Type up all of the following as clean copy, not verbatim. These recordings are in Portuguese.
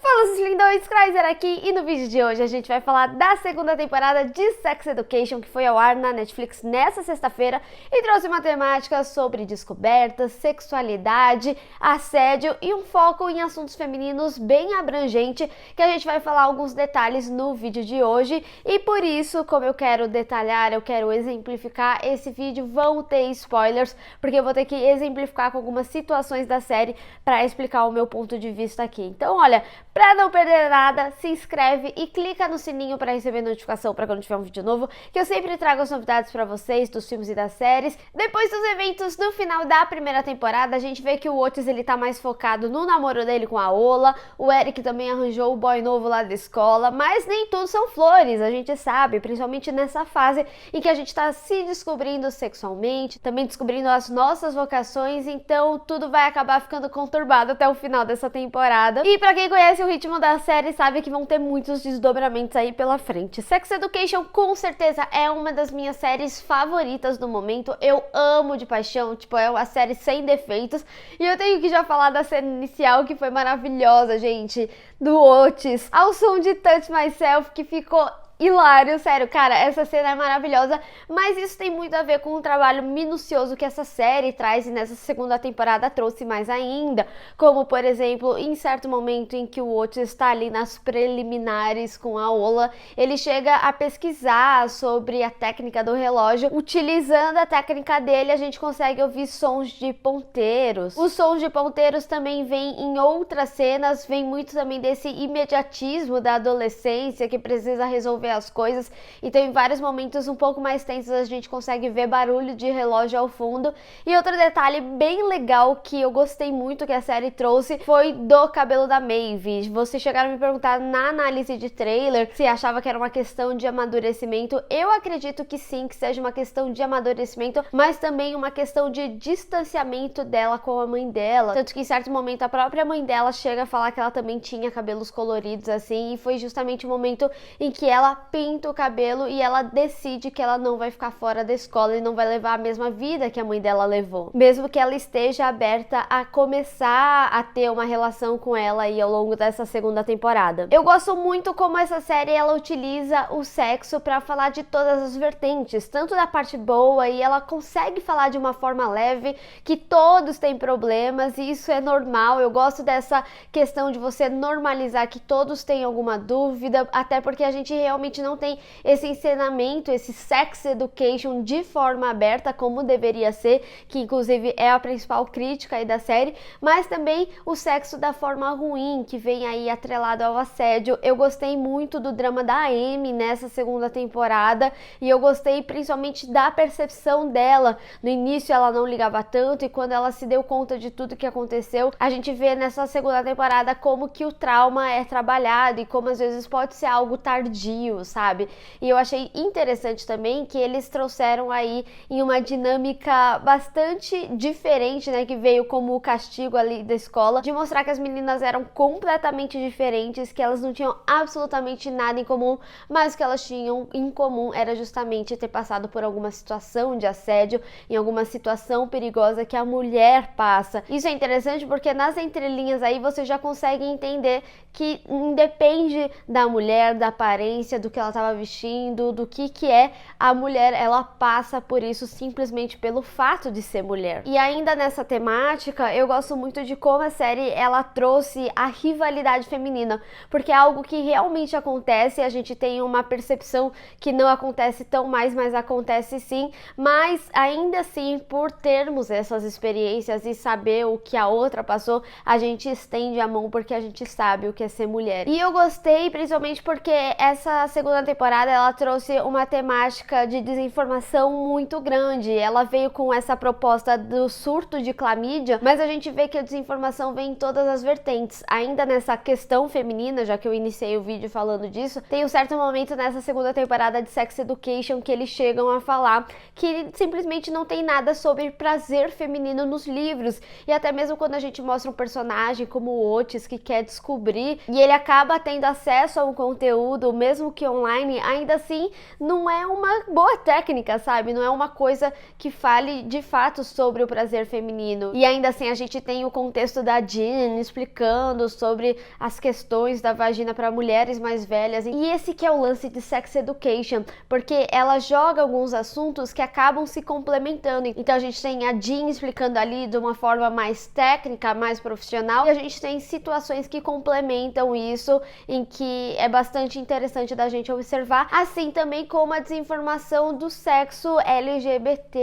Fala, seus lindões, Chrysler aqui, e no vídeo de hoje a gente vai falar da segunda temporada de Sex Education, que foi ao ar na Netflix nessa sexta-feira e trouxe uma temática sobre descobertas, sexualidade, assédio e um foco em assuntos femininos bem abrangente, que a gente vai falar alguns detalhes no vídeo de hoje. E por isso, como eu quero detalhar, eu quero exemplificar esse vídeo, vão ter spoilers, porque eu vou ter que exemplificar com algumas situações da série para explicar o meu ponto de vista aqui. Então, olha, para não perder nada, se inscreve e clica no sininho para receber notificação para quando tiver um vídeo novo, que eu sempre trago as novidades para vocês dos filmes e das séries. Depois dos eventos no final da primeira temporada, a gente vê que o Otis ele tá mais focado no namoro dele com a Ola, o Eric também arranjou o boy novo lá da escola, mas nem tudo são flores, a gente sabe, principalmente nessa fase em que a gente tá se descobrindo sexualmente, também descobrindo as nossas vocações, então tudo vai acabar ficando conturbado até o final dessa temporada. E para quem conhece o ritmo da série sabe que vão ter muitos desdobramentos aí pela frente. Sex Education com certeza é uma das minhas séries favoritas do momento, eu amo de paixão, tipo, é uma série sem defeitos, e eu tenho que já falar da cena inicial que foi maravilhosa, gente, do Otis, ao som de Touch Myself, que ficou hilário, sério, cara, essa cena é maravilhosa, mas isso tem muito a ver com o trabalho minucioso que essa série traz e nessa segunda temporada trouxe mais ainda, como por exemplo, em certo momento em que o Otis está ali nas preliminares com a Ola, ele chega a pesquisar sobre a técnica do relógio, utilizando a técnica dele a gente consegue ouvir sons de ponteiros. Os sons de ponteiros também vêm em outras cenas, vem muito também desse imediatismo da adolescência que precisa resolver as coisas, então em vários momentos um pouco mais tensos a gente consegue ver barulho de relógio ao fundo. E outro detalhe bem legal que eu gostei muito que a série trouxe foi do cabelo da Maeve. Vocês chegaram a me perguntar na análise de trailer se achava que era uma questão de amadurecimento. Eu acredito que sim, que seja uma questão de amadurecimento, mas também uma questão de distanciamento dela com a mãe dela, tanto que em certo momento a própria mãe dela chega a falar que ela também tinha cabelos coloridos assim, e foi justamente o momento em que ela pinta o cabelo e ela decide que ela não vai ficar fora da escola e não vai levar a mesma vida que a mãe dela levou, mesmo que ela esteja aberta a começar a ter uma relação com ela aí ao longo dessa segunda temporada. Eu gosto muito como essa série ela utiliza o sexo para falar de todas as vertentes, tanto da parte boa, e ela consegue falar de uma forma leve, que todos têm problemas e isso é normal. Eu gosto dessa questão de você normalizar que todos têm alguma dúvida, até porque a gente realmente não tem esse ensinamento, esse sex education de forma aberta como deveria ser, que inclusive é a principal crítica aí da série, mas também o sexo da forma ruim, que vem aí atrelado ao assédio. Eu gostei muito do drama da Amy nessa segunda temporada, e eu gostei principalmente da percepção dela. No início ela não ligava tanto, e quando ela se deu conta de tudo que aconteceu, a gente vê nessa segunda temporada como que o trauma é trabalhado e como às vezes pode ser algo tardio, sabe? E eu achei interessante também que eles trouxeram aí em uma dinâmica bastante diferente, né, que veio como o castigo ali da escola, de mostrar que as meninas eram completamente diferentes, que elas não tinham absolutamente nada em comum, mas o que elas tinham em comum era justamente ter passado por alguma situação de assédio, em alguma situação perigosa que a mulher passa. Isso é interessante porque nas entrelinhas aí você já consegue entender que independe da mulher, da aparência, do que ela estava vestindo, do que é a mulher, ela passa por isso simplesmente pelo fato de ser mulher. E ainda nessa temática, eu gosto muito de como a série ela trouxe a rivalidade feminina, porque é algo que realmente acontece, a gente tem uma percepção que não acontece tão mais, mas acontece sim, mas ainda assim, por termos essas experiências e saber o que a outra passou, a gente estende a mão porque a gente sabe o que é ser mulher. E eu gostei principalmente porque essa segunda temporada ela trouxe uma temática de desinformação muito grande. Ela veio com essa proposta do surto de clamídia, mas a gente vê que a desinformação vem em todas as vertentes. Ainda nessa questão feminina, já que eu iniciei o vídeo falando disso, tem um certo momento nessa segunda temporada de Sex Education que eles chegam a falar que simplesmente não tem nada sobre prazer feminino nos livros, e até mesmo quando a gente mostra um personagem como o Otis que quer descobrir, e ele acaba tendo acesso a um conteúdo, mesmo que Facebook online, ainda assim não é uma boa técnica, sabe? Não é uma coisa que fale de fato sobre o prazer feminino. E ainda assim a gente tem o contexto da Jean explicando sobre as questões da vagina para mulheres mais velhas. E esse que é o lance de Sex Education, porque ela joga alguns assuntos que acabam se complementando. Então a gente tem a Jean explicando ali de uma forma mais técnica, mais profissional, e a gente tem situações que complementam isso, em que é bastante interessante da gente observar, assim também como a desinformação do sexo LGBT.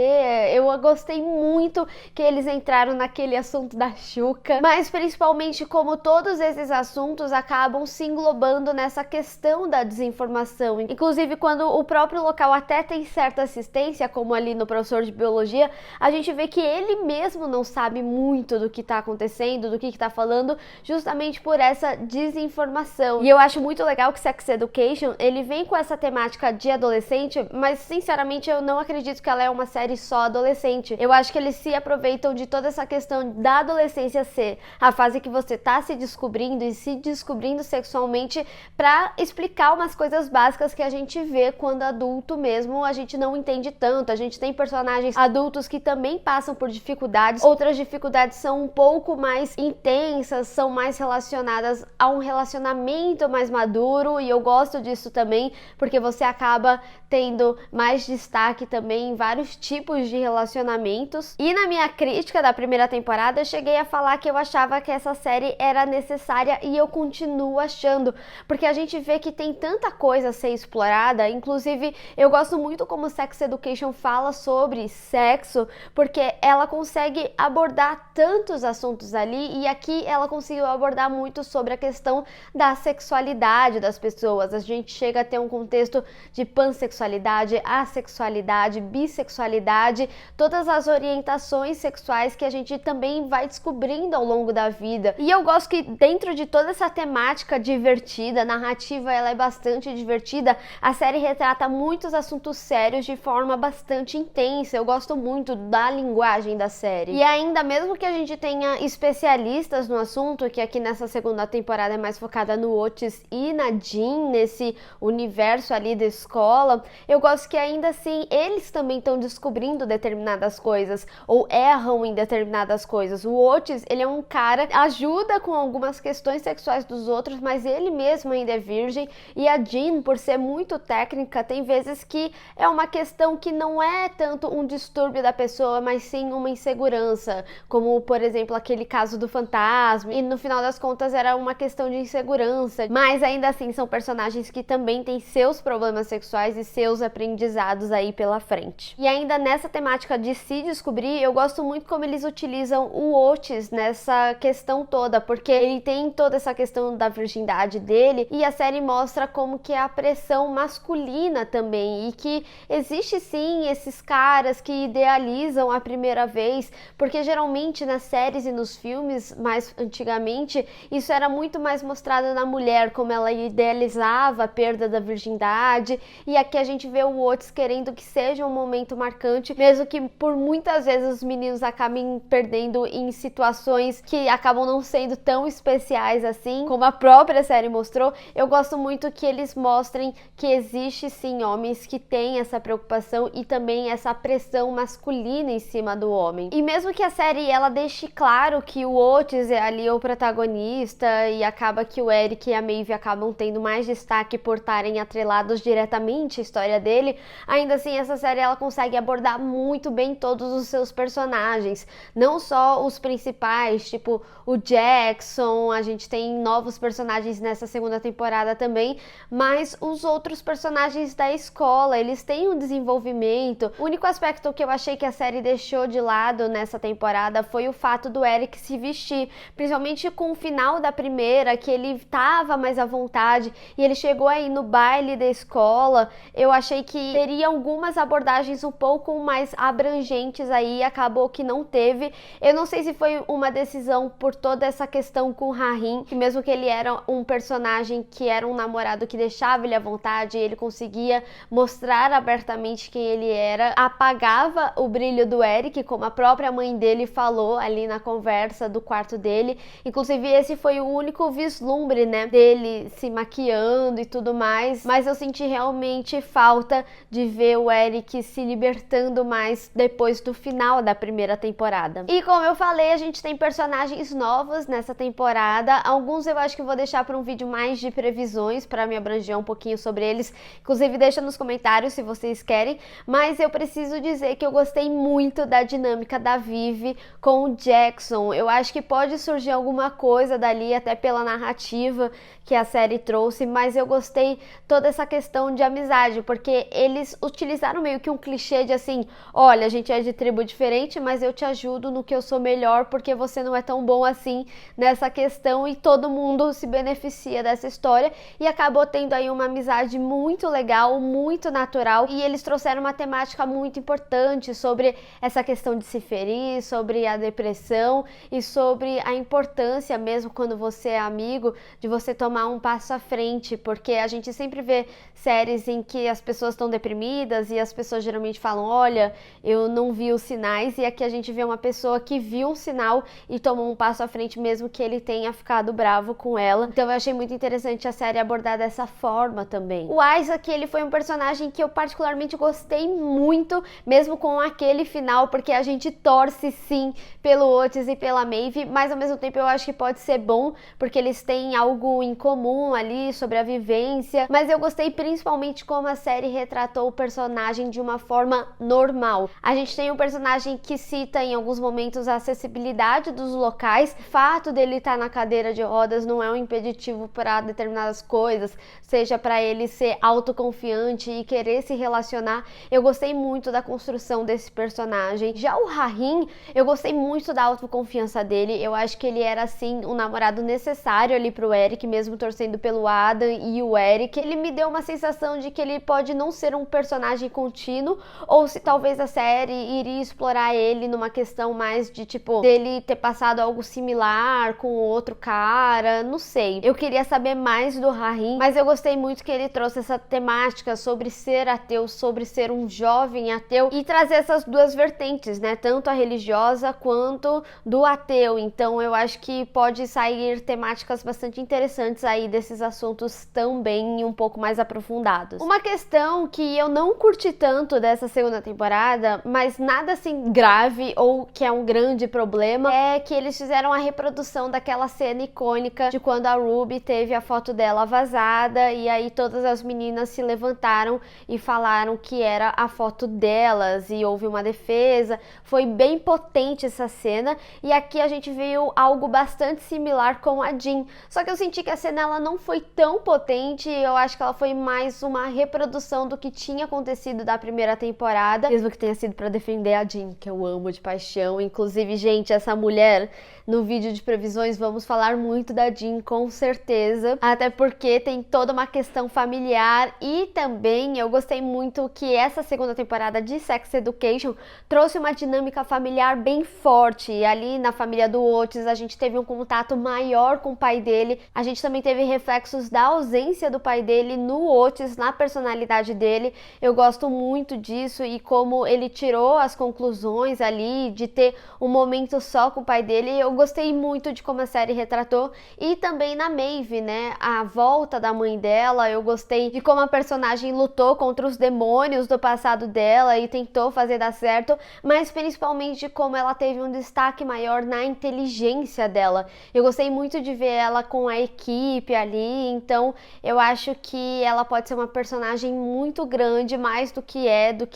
Eu gostei muito que eles entraram naquele assunto da Xuca, mas principalmente como todos esses assuntos acabam se englobando nessa questão da desinformação. Inclusive, quando o próprio local até tem certa assistência, como ali no professor de biologia, a gente vê que ele mesmo não sabe muito do que está acontecendo, do que está falando, justamente por essa desinformação. E eu acho muito legal que Sex Education, ele vem com essa temática de adolescente, mas sinceramente eu não acredito que ela é uma série só adolescente. Eu acho que eles se aproveitam de toda essa questão da adolescência ser a fase que você tá se descobrindo e se descobrindo sexualmente, para explicar umas coisas básicas que a gente vê quando adulto mesmo, a gente não entende tanto. A gente tem personagens adultos que também passam por dificuldades, outras dificuldades são um pouco mais intensas, são mais relacionadas a um relacionamento mais maduro, e eu gosto disso também, porque você acaba tendo mais destaque também em vários tipos de relacionamentos. E na minha crítica da primeira temporada, eu cheguei a falar que eu achava que essa série era necessária, e eu continuo achando, porque a gente vê que tem tanta coisa a ser explorada. Inclusive, eu gosto muito como Sex Education fala sobre sexo, porque ela consegue abordar tantos assuntos ali, e aqui ela conseguiu abordar muito sobre a questão da sexualidade das pessoas. A gente chega a ter um contexto de pansexualidade, assexualidade, bissexualidade, todas as orientações sexuais que a gente também vai descobrindo ao longo da vida. E eu gosto que dentro de toda essa temática divertida, a narrativa ela é bastante divertida, a série retrata muitos assuntos sérios de forma bastante intensa. Eu gosto muito da linguagem da série. E ainda mesmo que a gente tenha especialistas no assunto, que aqui nessa segunda temporada é mais focada no Otis e na Jean, nesse universo ali da escola, eu gosto que ainda assim eles também estão descobrindo determinadas coisas, ou erram em determinadas coisas. O Otis, ele é um cara que ajuda com algumas questões sexuais dos outros, mas ele mesmo ainda é virgem, e a Jean, por ser muito técnica, tem vezes que é uma questão que não é tanto um distúrbio da pessoa, mas sim uma insegurança, como por exemplo aquele caso do fantasma, e no final das contas era uma questão de insegurança, mas ainda assim são personagens que também têm seus problemas sexuais e seus aprendizados aí pela frente. E ainda nessa temática de se descobrir, eu gosto muito como eles utilizam o Otis nessa questão toda, porque ele tem toda essa questão da virgindade dele, e a série mostra como que é a pressão masculina também, e que existe sim esses caras que idealizam a primeira vez, porque geralmente nas séries e nos filmes, mais antigamente, isso era muito mais mostrado na mulher, como ela idealizava a perda da virgindade, e aqui a gente vê o Otis querendo que seja um momento marcante, mesmo que por muitas vezes os meninos acabem perdendo em situações que acabam não sendo tão especiais assim, como a própria série mostrou. Eu gosto muito que eles mostrem que existe sim homens que têm essa preocupação e também essa pressão masculina em cima do homem. E mesmo que a série ela deixe claro que o Otis é ali o protagonista, e acaba que o Eric e a Maeve acabam tendo mais destaque por estarem atrelados diretamente à história dele, ainda assim essa série ela consegue abordar muito bem todos os seus personagens, não só os principais, tipo o Jackson, a gente tem novos personagens nessa segunda temporada também, mas os outros personagens da escola, eles têm um desenvolvimento. O único aspecto que eu achei que a série deixou de lado nessa temporada foi o fato do Eric se vestir, principalmente com o final da primeira, que ele estava mais à vontade e ele chegou aí no baile da escola. Eu achei que teria algumas abordagens um pouco mais abrangentes aí, acabou que não teve. Eu não sei se foi uma decisão por toda essa questão com o Rahim, que mesmo que ele era um personagem que era um namorado que deixava ele à vontade, ele conseguia mostrar abertamente quem ele era, apagava o brilho do Eric, como a própria mãe dele falou ali na conversa do quarto dele. Inclusive esse foi o único vislumbre, né, dele se maquiando e tudo tudo mais, mas eu senti realmente falta de ver o Eric se libertando mais depois do final da primeira temporada. E como eu falei, a gente tem personagens novos nessa temporada. Alguns eu acho que eu vou deixar para um vídeo mais de previsões, para me abranger um pouquinho sobre eles. Inclusive, deixa nos comentários se vocês querem. Mas eu preciso dizer que eu gostei muito da dinâmica da Vivi com o Jackson. Eu acho que pode surgir alguma coisa dali, até pela narrativa que a série trouxe, mas eu gostei toda essa questão de amizade, porque eles utilizaram meio que um clichê de assim, olha, a gente é de tribo diferente, mas eu te ajudo no que eu sou melhor, porque você não é tão bom assim nessa questão, e todo mundo se beneficia dessa história, e acabou tendo aí uma amizade muito legal, muito natural, e eles trouxeram uma temática muito importante sobre essa questão de se ferir, sobre a depressão e sobre a importância mesmo quando você é amigo, de você tomar um passo à frente, porque a gente sempre vê séries em que as pessoas estão deprimidas e as pessoas geralmente falam, olha, eu não vi os sinais, e aqui a gente vê uma pessoa que viu um sinal e tomou um passo à frente mesmo que ele tenha ficado bravo com ela. Então eu achei muito interessante a série abordar dessa forma também. O Isaac, ele foi um personagem que eu particularmente gostei muito, mesmo com aquele final, porque a gente torce sim pelo Otis e pela Maeve, mas ao mesmo tempo eu acho que pode ser bom, porque eles têm algo em comum ali sobre a vivência, mas eu gostei principalmente como a série retratou o personagem de uma forma normal. A gente tem um personagem que cita em alguns momentos a acessibilidade dos locais, o fato dele estar na cadeira de rodas não é um impeditivo para determinadas coisas, seja para ele ser autoconfiante e querer se relacionar. Eu gostei muito da construção desse personagem. Já o Rahim, eu gostei muito da autoconfiança dele, eu acho que ele era assim um namorado necessário ali pro Eric, mesmo torcendo pelo Adam e o Eric. Ele me deu uma sensação de que ele pode não ser um personagem contínuo, ou se talvez a série iria explorar ele numa questão mais de tipo, dele ter passado algo similar com outro cara, não sei. Eu queria saber mais do Rahim, mas eu gostei muito que ele trouxe essa temática sobre ser ateu, sobre ser um jovem ateu, e trazer essas duas vertentes, né, tanto a religiosa quanto do ateu. Então eu acho que pode sair temáticas bastante interessantes aí desses assuntos também um pouco mais aprofundados. Uma questão que eu não curti tanto dessa segunda temporada, mas nada assim grave ou que é um grande problema, é que eles fizeram a reprodução daquela cena icônica de quando a Ruby teve a foto dela vazada, e aí todas as meninas se levantaram e falaram que era a foto delas, e houve uma defesa. Foi bem potente essa cena, e aqui a gente viu algo bastante similar com a Jean, só que eu senti que a cena ela não foi tão potente. Eu acho que ela foi mais uma reprodução do que tinha acontecido da primeira temporada, mesmo que tenha sido para defender a Jean, que eu amo de paixão. Inclusive, gente, essa mulher, no vídeo de previsões vamos falar muito da Jean, com certeza, até porque tem toda uma questão familiar, e também eu gostei muito que essa segunda temporada de Sex Education trouxe uma dinâmica familiar bem forte. E ali na família do Otis a gente teve um contato maior com o pai dele, a gente também teve reflexos da ausência do pai dele no Otis, na personalidade dele. Eu gosto muito disso, e como ele tirou as conclusões ali de ter um momento só com o pai dele. Eu gostei muito de como a série retratou, e também na Maeve, né, a volta da mãe dela. Eu gostei de como a personagem lutou contra os demônios do passado dela e tentou fazer dar certo, mas principalmente de como ela teve um destaque maior na inteligência dela. Eu gostei muito de ver ela com a equipe ali, então eu acho que ela pode ser uma personagem muito grande, mais do que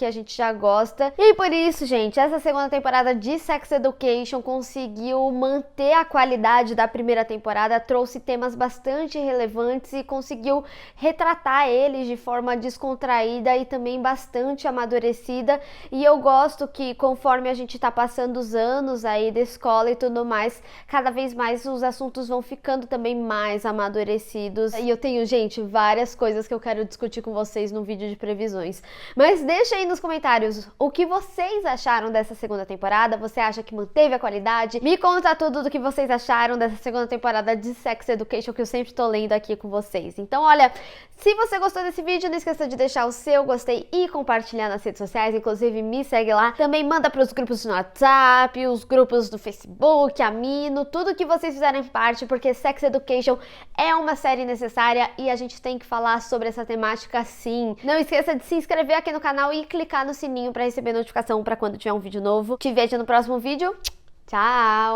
a gente já gosta. E por isso, gente, essa segunda temporada de Sex Education conseguiu manter a qualidade da primeira temporada, trouxe temas bastante relevantes e conseguiu retratar eles de forma descontraída e também bastante amadurecida. E eu gosto que conforme a gente tá passando os anos aí da escola e tudo mais, cada vez mais os assuntos vão ficando também mais amadurecidos. E eu tenho, gente, várias coisas que eu quero discutir com vocês no vídeo de previsões. Mas deixa aí nos comentários o que vocês acharam dessa segunda temporada. Você acha que manteve a qualidade? Me conta tudo do que vocês acharam dessa segunda temporada de Sex Education, que eu sempre tô lendo aqui com vocês. Então, olha, se você gostou desse vídeo, não esqueça de deixar o seu gostei e compartilhar nas redes sociais. Inclusive, me segue lá. Também manda pros grupos no WhatsApp, os grupos do Facebook, Amino, tudo que vocês fizerem parte, porque Sex Education é uma série necessária e a gente gente tem que falar sobre essa temática sim. Não esqueça de se inscrever aqui no canal e clicar no sininho para receber notificação para quando tiver um vídeo novo. Te vejo no próximo vídeo. Tchau!